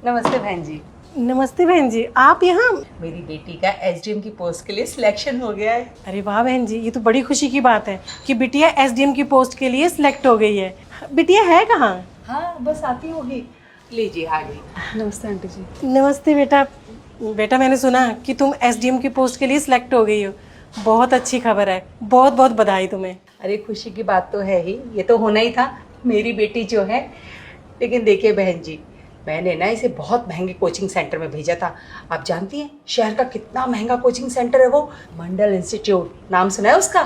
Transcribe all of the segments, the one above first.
नमस्ते बहन जी। नमस्ते बहन जी, आप यहाँ? मेरी बेटी का एसडीएम की पोस्ट के लिए सिलेक्शन हो गया है। अरे वाह बहन जी, ये तो बड़ी खुशी की बात है कि बिटिया एसडीएम की पोस्ट के लिए सिलेक्ट हो गई है। बिटिया है कहाँ? हाँ बस आती होगी। लीजिए आ गई। नमस्ते आंटी जी। नमस्ते बेटा। बेटा मैंने सुना कि तुम एसडीएम की पोस्ट के लिए सिलेक्ट हो गई हो। बहुत अच्छी खबर है, बहुत बहुत बधाई तुम्हें। अरे खुशी की बात तो है ही, ये तो होना ही था मेरी बेटी जो है। लेकिन देखिए बहन जी, मैंने ना इसे बहुत महंगे कोचिंग सेंटर में भेजा था। आप जानती हैं शहर का कितना महंगा कोचिंग सेंटर है वो, मंडल इंस्टीट्यूट। नाम सुना है उसका?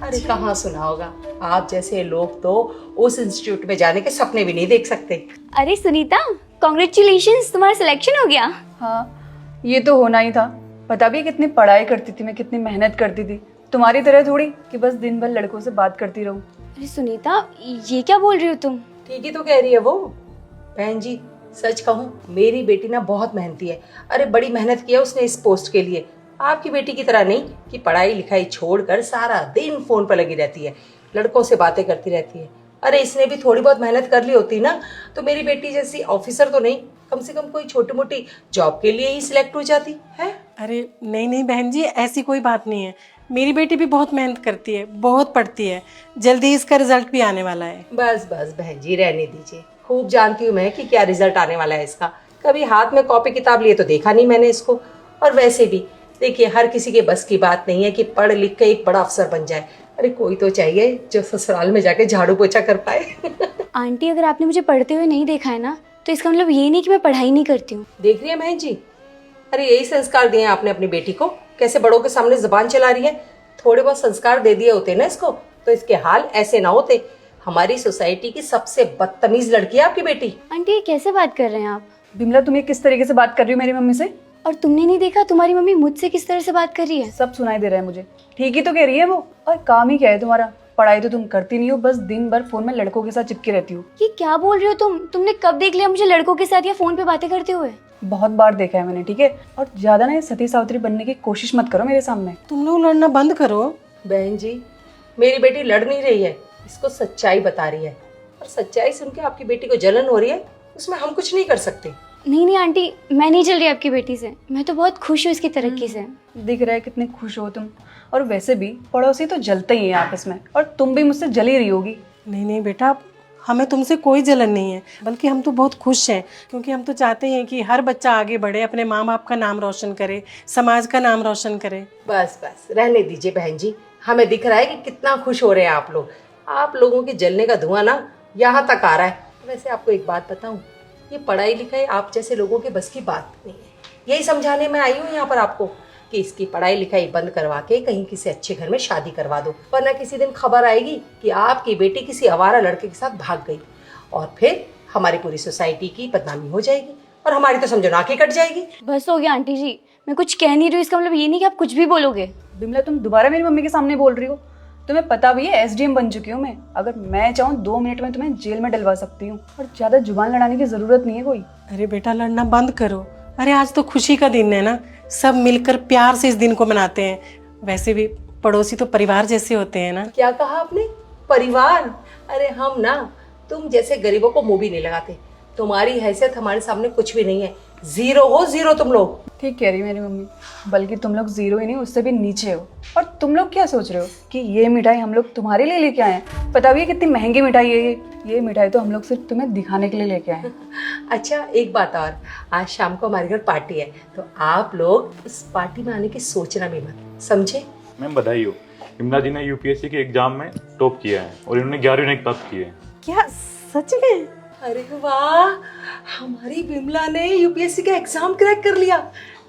अरे कहाँ सुना होगा, आप जैसे लोग तो उस इंस्टीट्यूट में जाने के सपने भी नहीं देख सकते। अरे सुनीता, कॉन्ग्रेचुलेशंस, तुम्हारा सिलेक्शन हो गया। हाँ, ये तो होना ही था। पता भी है कितनी पढ़ाई करती थी मैं, कितनी मेहनत करती थी। तुम्हारी तरह थोड़ी कि बस दिन भर लड़कों से बात करती रहूं। अरे सुनीता, ये क्या बोल रही हो तुम? ठीक ही तो कह रही है वो। बहन जी सच कहूँ, मेरी बेटी ना बहुत मेहनती है। अरे बड़ी मेहनत की है उसने इस पोस्ट के लिए। आपकी बेटी की तरह नहीं कि पढ़ाई लिखाई छोड़कर सारा दिन फोन पर लगी रहती है, लड़कों से बातें करती रहती है। अरे इसने भी थोड़ी बहुत मेहनत कर ली होती ना तो मेरी बेटी जैसी ऑफिसर तो नहीं, कम से कम कोई छोटी मोटी जॉब के लिए ही सिलेक्ट हो जाती है। अरे नहीं नहीं बहन जी, ऐसी कोई बात नहीं है। मेरी बेटी भी बहुत मेहनत करती है, बहुत पढ़ती है। जल्दी इसका रिजल्ट भी आने वाला है। बस बस बहन जी रहने दीजिए, खूब जानती हूँ मैं कि क्या रिजल्ट आने वाला है इसका। कभी हाथ में कॉपी किताब लिए तो देखा नहीं मैंने इसको। और वैसे भी देखिए, हर किसी के बस की बात नहीं है कि पढ़ लिख के एक बड़ा अफसर बन जाए। अरे कोई तो चाहिए जो ससुराल में जाके झाड़ू पोछा कर पाए। आंटी, अगर आपने मुझे पढ़ते हुए नहीं देखा है ना, तो इसका मतलब ये नहीं कि मैं पढ़ाई नहीं करती हूँ। देख रही है बहन जी, अरे यही संस्कार दिए हैं आपने अपनी बेटी को, कैसे बड़ों के सामने जुबान चला रही है। थोड़े बहुत संस्कार दे दिए होते ना इसको तो इसके हाल ऐसे ना होते। हमारी सोसाइटी की सबसे बदतमीज लड़की है आपकी बेटी। आंटी, ये कैसे बात कर रहे हैं आप? बिमला, तुम ये किस तरीके से बात कर रही हो मेरी मम्मी से? और तुमने नहीं देखा तुम्हारी मम्मी मुझसे किस तरह से बात कर रही है? सब सुनाई दे रहा है मुझे। ठीक ही तो कह रही है वो। और काम ही क्या है तुम्हारा? पढ़ाई तो तुम करती नहीं हो, बस दिन भर फोन में लड़कों के साथ चिपकी रहती हो। ये क्या बोल रही हो तुम? तुमने कब देख लिया मुझे लड़कों के साथ या फोन पे बातें करते हुए? बहुत बार देखा है मैंने, ठीक है? और ज्यादा ना ये सती सावित्री बनने की कोशिश मत करो मेरे सामने। तुम लोग लड़ना बंद करो। बहन जी, मेरी बेटी लड़ नहीं रही है, इसको सच्चाई बता रही है। और सच्चाई सुन के आपकी बेटी को जलन हो रही है, उसमें हम कुछ नहीं कर सकते। नहीं नहीं आंटी, मैं नहीं जल रही आपकी बेटी से। मैं तो बहुत खुश हूँ इसकी तरक्की से। दिख रहा है कितने खुश हो तुम। और वैसे भी पड़ोसी तो जलते ही हैं आपस में, और तुम भी मुझसे जली रही होगी। नहीं नहीं बेटा, हमें तुमसे कोई जलन नहीं है, बल्कि हम तो बहुत खुश हैं क्योंकि हम तो चाहते हैं कि हर बच्चा आगे बढ़े, अपने माँ बाप का नाम रोशन करे, समाज का नाम रोशन करे। बस बस रहने दीजिए बहन जी, हमें दिख रहा है कि कितना खुश हो रहे हैं आप लोग। आप लोगों के जलने का धुआं ना यहाँ तक आ रहा है। वैसे आपको एक बात बताऊं, ये पढ़ाई लिखाई आप जैसे लोगों के बस की बात नहीं है। यही समझाने में आई हूँ यहाँ पर आपको कि इसकी पढ़ाई लिखाई बंद करवा के कहीं किसी अच्छे घर में शादी करवा दो, वरना किसी दिन खबर आएगी कि आपकी बेटी किसी आवारा लड़के के साथ भाग गई और फिर हमारी पूरी सोसाइटी की बदनामी हो जाएगी और हमारी तो समझो नाक ही कट जाएगी। बस हो गया आंटी जी, मैं कुछ कह नहीं रही हूँ, इसका मतलब ये नहीं कि आप कुछ भी बोलोगे। बिमला, तुम दोबारा मेरी मम्मी के सामने बोल रही हो। तुम्हें पता भी है एसडीएम बन चुकी हूँ मैं। अगर मैं चाहूँ 2 मिनट में तुम्हें जेल में डलवा सकती हूँ। और ज्यादा जुबान लड़ाने की जरूरत नहीं है कोई। अरे बेटा लड़ना बंद करो। अरे आज तो खुशी का दिन है ना, सब मिलकर प्यार से इस दिन को मनाते हैं। वैसे भी पड़ोसी तो परिवार जैसे होते हैं ना। क्या कहा आपने? परिवार? अरे हम ना तुम जैसे गरीबों को मुंह भी नहीं लगाते। तुम्हारी हैसियत हमारे सामने कुछ भी नहीं है। जीरो हो, जीरो तुम लोग। ठीक कह रही मेरी मम्मी, बल्कि तुम लोग जीरो ही नहीं, उससे भी नीचे हो। और तुम लोग क्या सोच रहे हो कि ये मिठाई हम लोग तुम्हारे लिए लेके आए हैं? पता भी है कितनी महंगी मिठाई है ये मिठाई तो हम लोग सिर्फ तुम्हें दिखाने के लिए लेके आए हैं। अच्छा एक बात और, आज शाम को हमारे घर पार्टी है तो आप लोग इस पार्टी में आने की सोचना भी मत, समझे? मैम बधाई हो, विमला जी ने यूपीएससी के एग्जाम में टॉप किया है और इन्होंने 11वीं रैंक प्राप्त की है। क्या सच में? अरे वाह, हमारी विमला ने यूपीएससी का एग्जाम क्रैक कर लिया।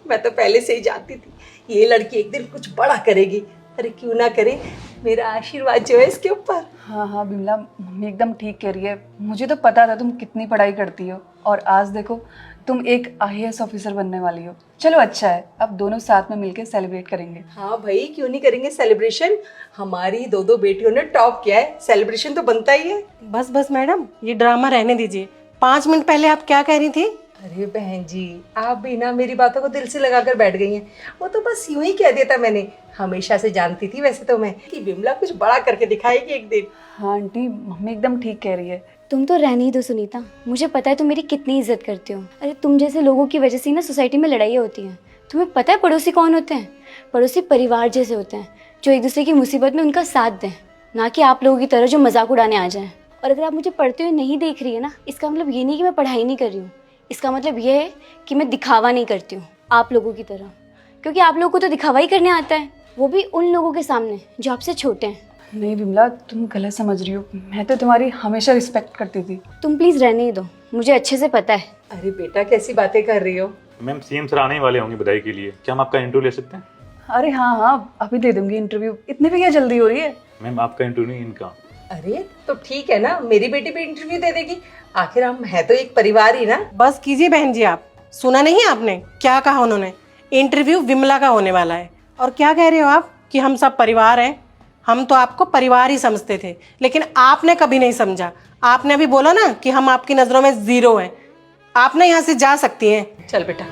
मैं तो पहले से ही जानती थी ये लड़की एक दिन कुछ बड़ा करेगी। अरे क्यों ना करे, मेरा आशीर्वाद जो है इसके ऊपर। हाँ हाँ बिमला, मम्मी एकदम ठीक कह रही है। मुझे तो पता था तुम कितनी पढ़ाई करती हो, और आज देखो तुम एक आईएएस ऑफिसर बनने वाली हो। चलो अच्छा है, अब दोनों साथ में मिलकर सेलिब्रेट करेंगे। हाँ भाई, क्यों नहीं करेंगे सेलिब्रेशन। हमारी 2 बेटियों ने टॉप किया है, सेलिब्रेशन तो बनता ही है। बस बस मैडम, ये ड्रामा रहने दीजिए। 5 मिनट पहले आप क्या कह रही थी? अरे बहन जी, आप भी ना मेरी बातों को दिल से लगाकर बैठ गई हैं। वो तो बस यूं ही कह दिया था मैंने। हमेशा से जानती थी वैसे तो मैं कि विमला कुछ बड़ा करके दिखाएगी एक दिन। हाँ आंटी, मम्मी एकदम ठीक कह रही है। तुम तो रहने ही दो सुनीता, मुझे पता है तुम मेरी कितनी इज्जत करते हो। अरे तुम जैसे लोगों की वजह से ना सोसाइटी में लड़ाइयाँ होती हैं। तुम्हें पता है पड़ोसी कौन होते हैं? पड़ोसी परिवार जैसे होते हैं, जो एक दूसरे की मुसीबत में उनका साथ दें, ना कि आप लोगों की तरह जो मजाक उड़ाने आ जाएं। और अगर आप मुझे पढ़ते हुए नहीं देख रही है ना, इसका मतलब ये नहीं कि मैं पढ़ाई नहीं कर रही हूँ, इसका मतलब ये है कि मैं दिखावा नहीं करती हूँ आप लोगों की तरह, क्योंकि आप लोगों को तो दिखावा ही करने आता है, वो भी उन लोगों के सामने जो आपसे छोटे हैं। नहीं विमला, तुम गलत समझ रही हो। मैं तो तुम्हारी हमेशा रिस्पेक्ट करती थी। तुम प्लीज़ रहने ही दो, मुझे अच्छे से पता है। अरे बेटा कैसी बातें कर रही हो? मैम सीएम सर आने ही वाले होंगे बधाई के लिए, क्या हम आपका इंटरव्यू ले सकते हैं? अरे हाँ हाँ, अभी दे दूंगी इंटरव्यू। इतने भी क्या जल्दी हो रही है? मैम आपका इंटरव्यू नहीं, इनका। अरे तो ठीक है ना, मेरी बेटी भी इंटरव्यू दे देगी, आखिर हम है तो एक परिवार ही ना। बस कीजिए बहन जी, आप सुना नहीं आपने क्या कहा उन्होंने? इंटरव्यू विमला का होने वाला है। और क्या कह रहे हो आप कि हम सब परिवार हैं? हम तो आपको परिवार ही समझते थे, लेकिन आपने कभी नहीं समझा। आपने अभी बोला ना कि हम आपकी नज़रों में ज़ीरो हैं। आप ना यहाँ से जा सकती हैं। चल बेटा।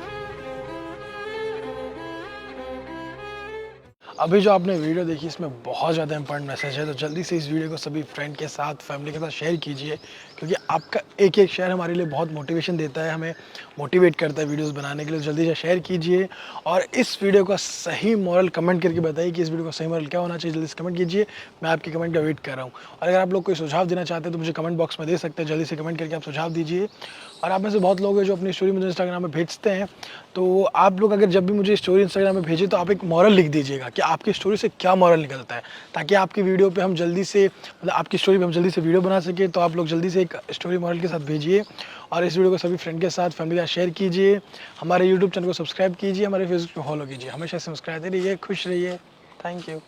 अभी जो आपने वीडियो देखी इसमें बहुत ज़्यादा इंपॉर्टेंट मैसेज है, तो जल्दी से इस वीडियो को सभी फ्रेंड के साथ, फैमिली के साथ शेयर कीजिए, क्योंकि आपका एक एक शेयर हमारे लिए बहुत मोटिवेशन देता है, हमें मोटिवेट करता है वीडियोस बनाने के लिए। जल्दी से शेयर कीजिए और इस वीडियो का सही मॉरल कमेंट करके बताइए कि इस वीडियो का सही मॉरल क्या होना चाहिए। जल्दी से कमेंट कीजिए, मैं आपके कमेंट का वेट कर रहा हूँ। और अगर आप लोग कोई सुझाव देना चाहते हैं तो मुझे कमेंट बॉक्स में दे सकते हैं। जल्दी से कमेंट करके आप सुझाव दीजिए। और आप में से बहुत लोग हैं जो अपनी स्टोरी मुझे इंस्टाग्राम में भेजते हैं, तो आप लोग अगर जब भी मुझे स्टोरी इंस्टाग्राम में भेजें तो आप एक मॉरल लिख दीजिएगा कि आपकी स्टोरी से क्या मॉरल निकलता है, ताकि आपकी वीडियो पे हम जल्दी से, मतलब आपकी स्टोरी पे हम जल्दी से वीडियो बना सके। तो आप लोग जल्दी से एक स्टोरी मॉरल के साथ भेजिए और इस वीडियो को सभी फ्रेंड के साथ, फैमिली के साथ शेयर कीजिए। हमारे यूट्यूब चैनल को सब्सक्राइब कीजिए, हमारे फेसबुक को फॉलो कीजिए। हमेशा सब्सक्राइब रहिए, खुश रहिए। Thank you.